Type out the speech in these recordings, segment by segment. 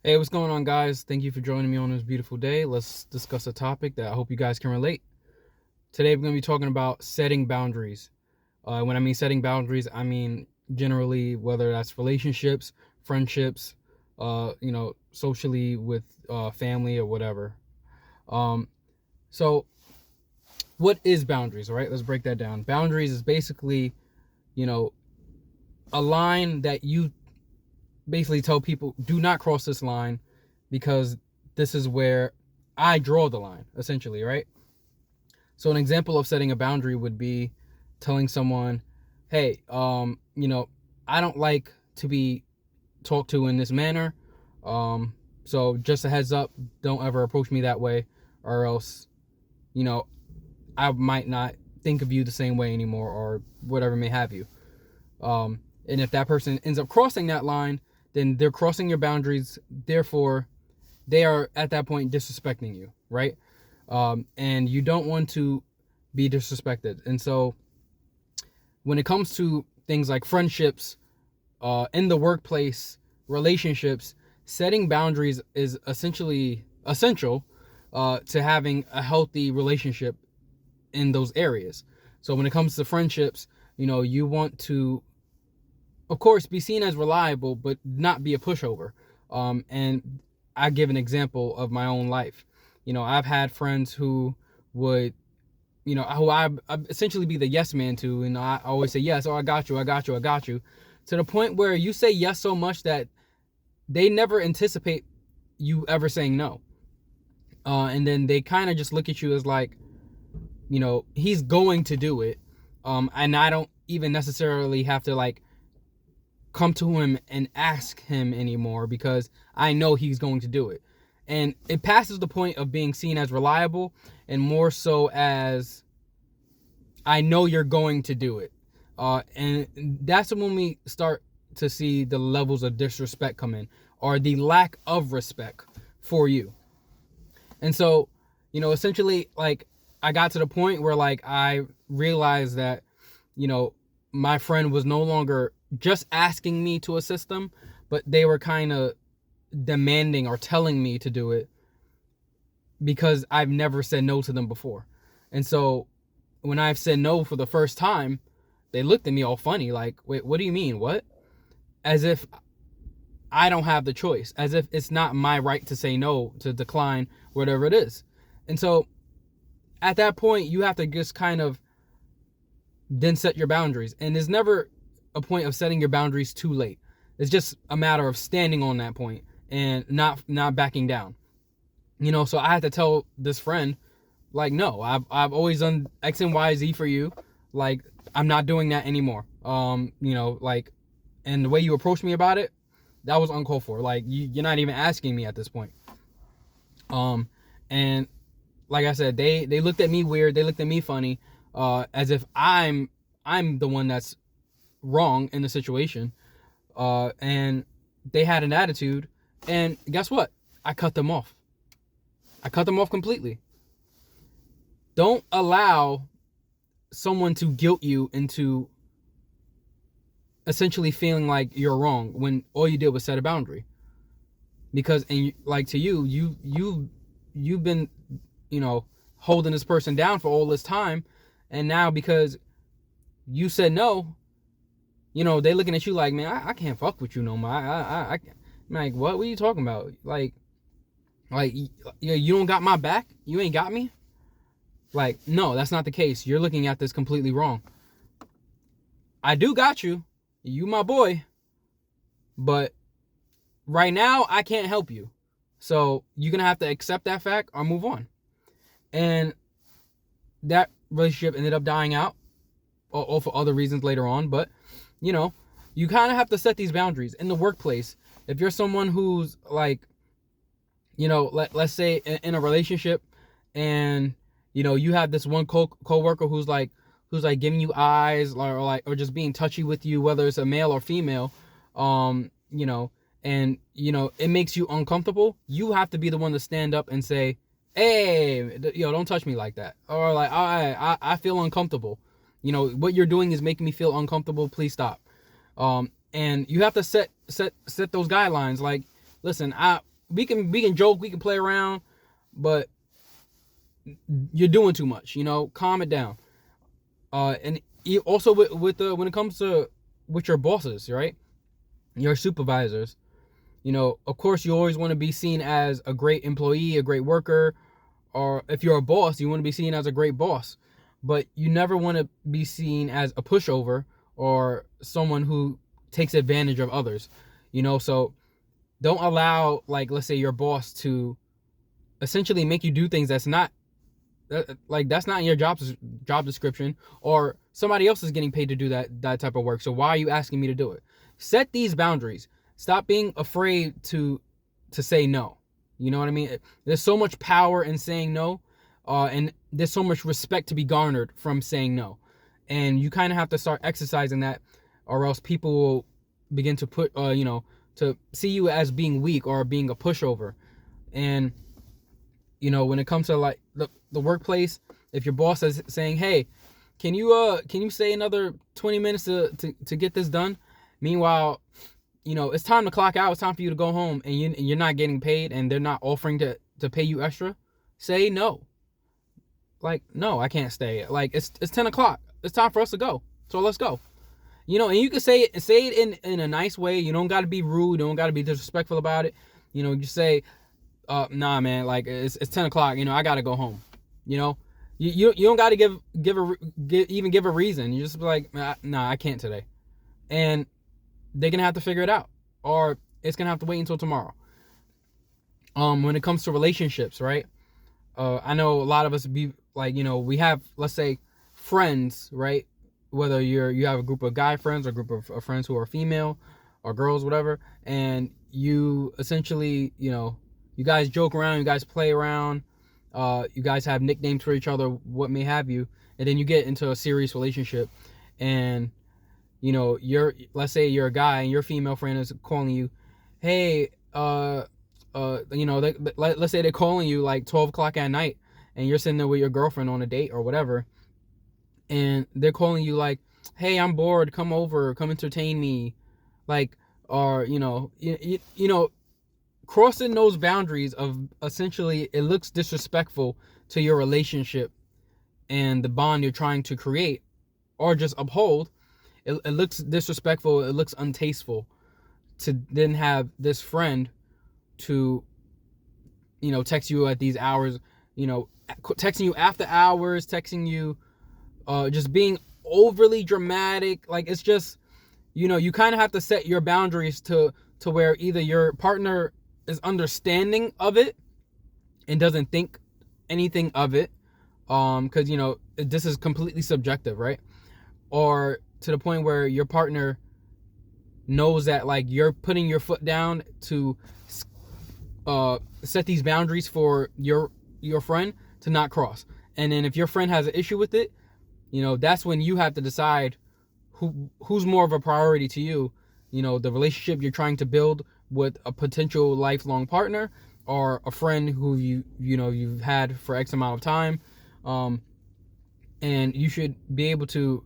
Hey, what's going on, guys? Thank you for joining me on this beautiful day. Let's discuss a topic that I hope you guys can relate. Today, we're going to be talking about setting boundaries. When I mean setting boundaries, I mean generally whether that's relationships, friendships, socially with family or whatever. Um, so, what is boundaries? All right, let's break that down. Boundaries is basically, you know, a line that you basically tell people do not cross this line because this is where I draw the line, essentially, right? So an example of setting a boundary would be telling someone, hey, I don't like to be talked to in this manner. So just a heads up, don't ever approach me that way, or else, you know, I might not think of you the same way anymore, or whatever may have you. And if that person ends up crossing that line, then they're crossing your boundaries. Therefore, they are at that point disrespecting you, right? And you don't want to be disrespected. And so, when it comes to things like friendships, in the workplace, relationships, setting boundaries is essentially essential to having a healthy relationship in those areas. So when it comes to friendships, you want to, of course, be seen as reliable, but not be a pushover. And I give an example of my own life. I've had friends who would, who I essentially be the yes man to, and I always say yes. Oh, I got you, I got you, I got you, to the point where you say yes so much that they never anticipate you ever saying no. And then they kind of just look at you as like, he's going to do it. And I don't even necessarily have to like come to him and ask him anymore because I know he's going to do it. And it passes the point of being seen as reliable and more so as I know you're going to do it. And that's when we start to see the levels of disrespect come in, or the lack of respect for you. And so, essentially, like, I got to the point where, like, I realized that, my friend was no longer just asking me to assist them, but they were kind of demanding or telling me to do it because I've never said no to them before. And so when I've said no for the first time, they looked at me all funny, like, wait, what do you mean? What? As if I don't have the choice, as if it's not my right to say no, to decline, whatever it is. And so at that point, you have to just kind of then set your boundaries. And there's never a point of setting your boundaries too late. It's just a matter of standing on that point and not backing down. So I had to tell this friend, like, no, I've always done X and Y, Z for you. Like, I'm not doing that anymore. Like, and the way you approached me about it, that was uncalled for. Like, you're not even asking me at this point. And like I said, they looked at me weird. They looked at me funny, as if I'm the one that's wrong in the situation. And they had an attitude. And guess what? I cut them off. I cut them off completely. Don't allow someone to guilt you into essentially feeling like you're wrong when all you did was set a boundary. Because, and like, to you've been, holding this person down for all this time, and now because you said no, they looking at you like, man, I can't fuck with you no more. I'm like, what are you talking about? Like, you don't got my back? You ain't got me? Like, no, that's not the case. You're looking at this completely wrong. I do got you. You my boy. But right now, I can't help you. So you're going to have to accept that fact or move on. And that relationship ended up dying out, or for other reasons later on. But, you kind of have to set these boundaries in the workplace. If you're someone who's like, let's say in a relationship, and, you have this one co-worker who's like giving you eyes, or just being touchy with you, whether it's a male or female, and, it makes you uncomfortable. You have to be the one to stand up and say, hey, don't touch me like that. Or like, I feel uncomfortable. What you're doing is making me feel uncomfortable. Please stop. And you have to set those guidelines. Like, listen, we can joke, we can play around, but you're doing too much. Calm it down. And also with when it comes to with your bosses, right? Your supervisors. Of course, you always want to be seen as a great employee, a great worker, or if you're a boss, you want to be seen as a great boss. But you never want to be seen as a pushover or someone who takes advantage of others. So don't allow, like, let's say your boss to essentially make you do things that's not in your job description, or somebody else is getting paid to do that type of work. So why are you asking me to do it? Set these boundaries. Stop being afraid to say no. You know what I mean? There's so much power in saying no, and there's so much respect to be garnered from saying no. And you kind of have to start exercising that, or else people will begin to to see you as being weak or being a pushover. And when it comes to like the workplace, if your boss is saying, "Hey, can you stay another 20 minutes to get this done?" Meanwhile, it's time to clock out. It's time for you to go home, and you're not getting paid, and they're not offering to pay you extra. Say no. Like, no, I can't stay. Like, it's 10 o'clock. It's time for us to go. So let's go. And you can say it in a nice way. You don't got to be rude. You don't got to be disrespectful about it. You say, nah, man, like, it's 10 o'clock. I got to go home. You don't got to give a reason. You just be like, nah, I can't today. And they're going to have to figure it out, or it's going to have to wait until tomorrow. When it comes to relationships, right? I know a lot of us be like, we have, let's say, friends, right? Whether you have a group of guy friends or a group of friends who are female or girls, whatever. And you essentially, you guys joke around, you guys play around, you guys have nicknames for each other, what may have you. And then you get into a serious relationship, and let's say you're a guy and your female friend is calling you, hey, let's say they're calling you like 12 o'clock at night, and you're sitting there with your girlfriend on a date or whatever, and they're calling you like, hey, I'm bored, come over, come entertain me, like, or crossing those boundaries of essentially, it looks disrespectful to your relationship and the bond you're trying to create or just uphold. It looks disrespectful. It looks untasteful to then have this friend to, text you at these hours, texting you after hours, texting you, just being overly dramatic. Like, it's just, you kind of have to set your boundaries to where either your partner is understanding of it and doesn't think anything of it, because, this is completely subjective, right? Or to the point where your partner knows that, like, you're putting your foot down to set these boundaries for your friend to not cross. And then if your friend has an issue with it, that's when you have to decide who's more of a priority to you. The relationship you're trying to build with a potential lifelong partner, or a friend who you've had for X amount of time. And you should be able to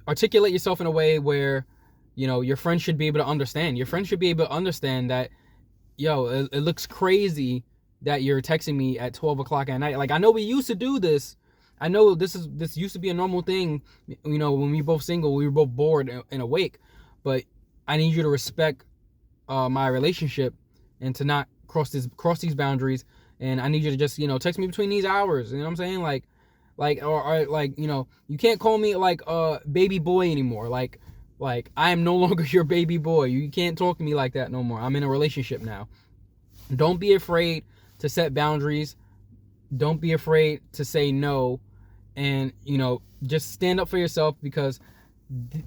articulate yourself in a way where, your friend should be able to understand. Your friend should be able to understand that, it looks crazy that you're texting me at 12 o'clock at night. Like, I know we used to do this. I know this used to be a normal thing. When we were both single, we were both bored and awake. But I need you to respect my relationship and to not cross these boundaries. And I need you to just, text me between these hours. You know what I'm saying? Like, you can't call me like baby boy anymore. Like I am no longer your baby boy. You can't talk to me like that no more. I'm in a relationship now. Don't be afraid to set boundaries. Don't be afraid to say no. And, just stand up for yourself, because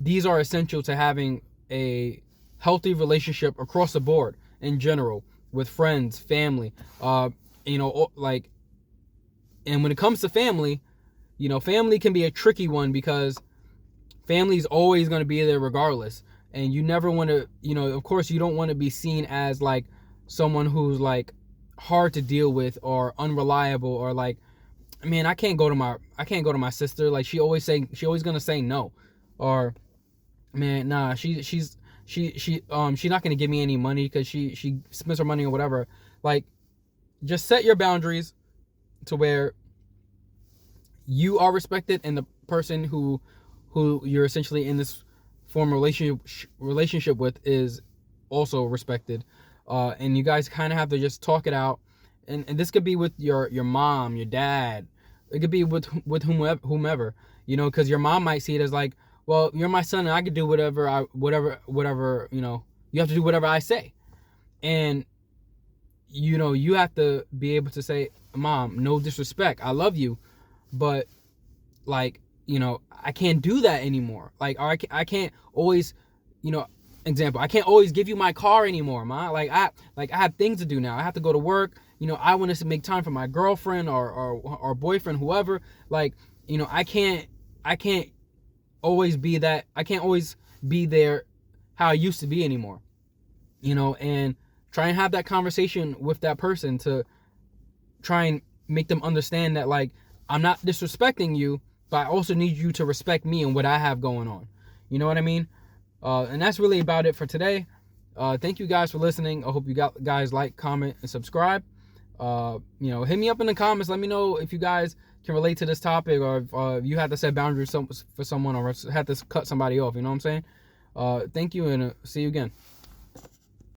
these are essential to having a healthy relationship across the board in general, with friends, family, and when it comes to family, family can be a tricky one, because family is always going to be there regardless. And you never want to, of course, you don't want to be seen as like someone who's like hard to deal with or unreliable, or like, man, I can't go to my sister. Like, she always gonna say no, or, man, nah, she's she's not gonna give me any money because she spends her money or whatever. Like, just set your boundaries to where you are respected, and the person who you're essentially in this form of relationship with is also respected. And you guys kind of have to just talk it out. And this could be with your mom, your dad. It could be with whomever, you know, because your mom might see it as like, well, you're my son and I could do whatever, you know, you have to do whatever I say. And, you know, you have to be able to say, Mom, no disrespect, I love you, but, like, you know, I can't do that anymore. Like, or I can't always, you know, example, I can't always give you my car anymore, Ma. Like, I have things to do now. I have to go to work. You know, I want to make time for my girlfriend or boyfriend, whoever. Like, you know, I can't always be that. I can't always be there how I used to be anymore. You know, and try and have that conversation with that person to try and make them understand that, like, I'm not disrespecting you, but I also need you to respect me and what I have going on. You know what I mean? And that's really about it for today. Thank you guys for listening. I hope you guys like, comment, and subscribe. You know, hit me up in the comments. Let me know if you guys can relate to this topic, or if you had to set boundaries for someone, or had to cut somebody off. You know what I'm saying? Thank you, and see you again.